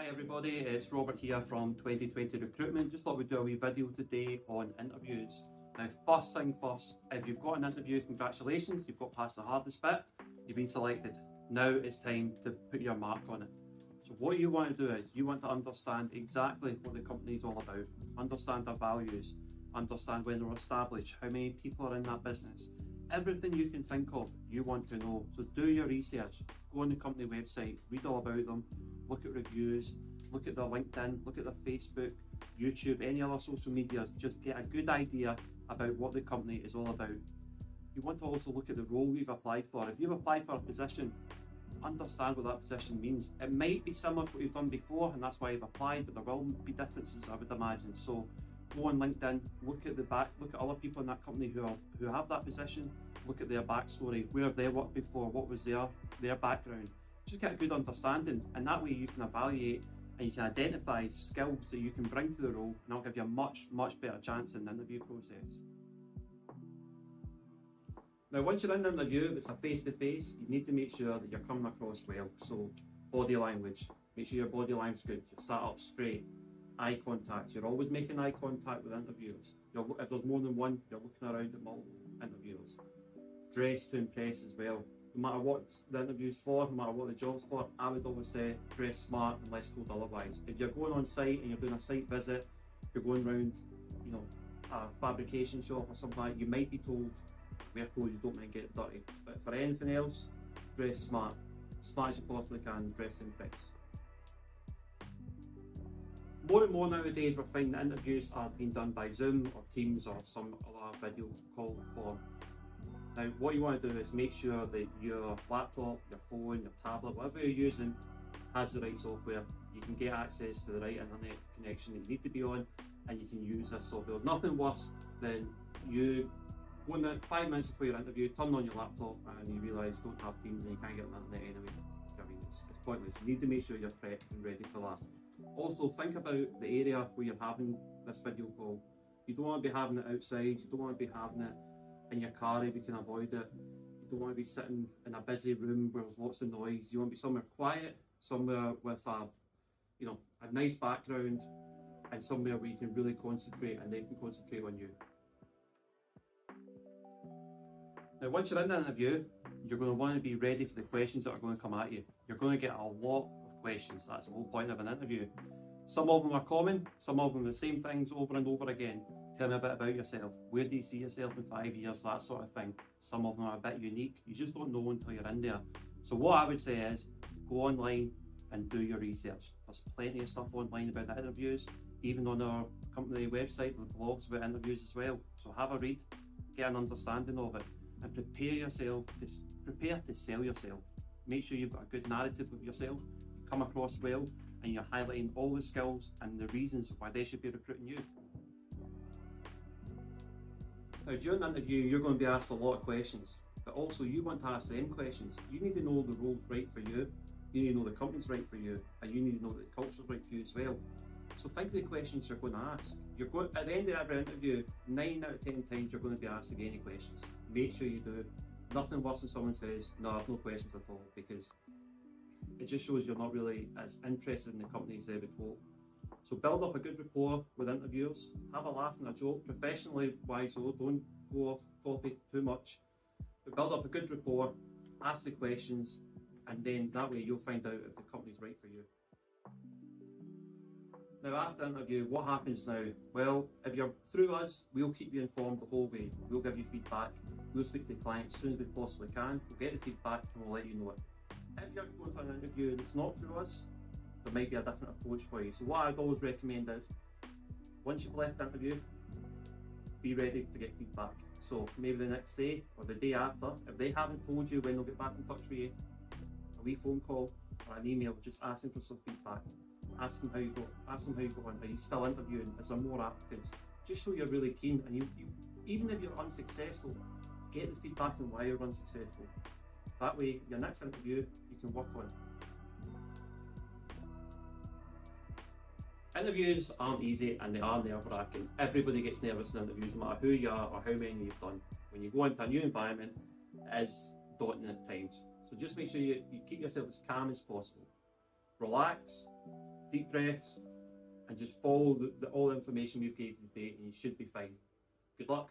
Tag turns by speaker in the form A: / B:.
A: Hi everybody, it's Robert here from 2020 Recruitment. Just thought we'd do a wee video today on interviews. Now first thing first, if you've got an interview, congratulations, you've got past the hardest bit, you've been selected. Now it's time to put your mark on it. So what you want to do is, you want to understand exactly what the company is all about, understand their values, understand when they're established, how many people are in that business. Everything you can think of, you want to know. So do your research, go on the company website, read all about them, look at reviews, look at their LinkedIn, look at their Facebook, YouTube, any other social media. Just get a good idea about what the company is all about. You want to also look at the role you've applied for. If you've applied for a position, understand what that position means. It might be similar to what you've done before and that's why you've applied, but there will be differences, I would imagine. So go on LinkedIn, look at the back, look at other people in that company who have that position, look at their backstory, where have they worked before, what was their background. Just get a good understanding, and that way you can evaluate and you can identify skills that you can bring to the role, and that'll give you a much better chance in the interview process. Now once you're in the interview, it's a face-to-face, you need to make sure that you're coming across well. So body language, make sure your body language is good, you sat up straight. Eye contact, you're always making eye contact with interviewers. If there's more than one, you're looking around at multiple interviewers. Dress to impress as well. No matter what the interview's for, no matter what the job's for, I would always say dress smart unless told otherwise. If you're going on site and you're doing a site visit, you're going around, a fabrication shop or something like that, you might be told wear clothes you don't mind getting dirty. But for anything else, dress smart. Smart as you possibly can, dress to impress. More and more nowadays we're finding that interviews are being done by Zoom or Teams or some other video call form. Now what you want to do is make sure that your laptop, your phone, your tablet, whatever you're using has the right software. You can get access to the right internet connection that you need to be on and you can use this software. There's nothing worse than you going in 5 minutes before your interview, turn on your laptop and you realise you don't have Teams and you can't get on the internet anyway. I mean, it's pointless. You need to make sure you're prepped and ready for that. Also think about the area where you're having this video call. You don't want to be having it outside, you don't want to be having it in your car if you can avoid it. You don't want to be sitting in a busy room where there's lots of noise. You want to be somewhere quiet, somewhere with a nice background and somewhere where you can really concentrate and they can concentrate on you. Now once you're in the interview, you're going to want to be ready for the questions that are going to come at you. You're going to get a lot of questions. That's the whole point of an interview. Some of them are common, some of them are the same things over and over again. Tell me a bit about yourself. Where do you see yourself in 5 years? That sort of thing. Some of them are a bit unique. You just don't know until you're in there. So what I would say is go online and do your research. There's plenty of stuff online about the interviews. Even on our company website, there's blogs about interviews as well. So have a read, get an understanding of it, and prepare yourself, prepare to sell yourself. Make sure you've got a good narrative of yourself, you come across well, and you're highlighting all the skills and the reasons why they should be recruiting you. Now during the interview, you're going to be asked a lot of questions, but also you want to ask them questions. You need to know the role's right for you, you need to know the company's right for you, and you need to know that the culture's right for you as well. So think of the questions you're going to ask. At the end of every interview, 9 out of 10 times you're going to be asked again any questions. Make sure you do. Nothing worse than someone says, no, I've no questions at all, because it just shows you're not really as interested in the company as they would hope. So build up a good rapport with interviewers, have a laugh and a joke, professionally wise though, don't go off topic too much, but build up a good rapport, ask the questions, and then that way you'll find out if the company's right for you. Now after the interview, what happens now? Well, if you're through us, we'll keep you informed the whole way. We'll give you feedback, we'll speak to the client as soon as we possibly can, we'll get the feedback and we'll let you know it. If you're going for an interview and it's not through us, there might be a different approach for you. So what I'd always recommend is, once you've left the interview, be ready to get feedback. So maybe the next day or the day after, if they haven't told you when they'll get back in touch with you, a wee phone call or an email just asking for some feedback. Ask them how you got on, are you still interviewing, is there more applicants? Just show you're really keen, and even if you're unsuccessful, get the feedback on why you're unsuccessful. That way, your next interview, you can work on. Interviews aren't easy and they are nerve-wracking. Everybody gets nervous in interviews, no matter who you are or how many you've done. When you go into a new environment, it is daunting at times. So just make sure you keep yourself as calm as possible. relax, deep breaths, and just follow all the information we've given you today, and you should be fine. Good luck.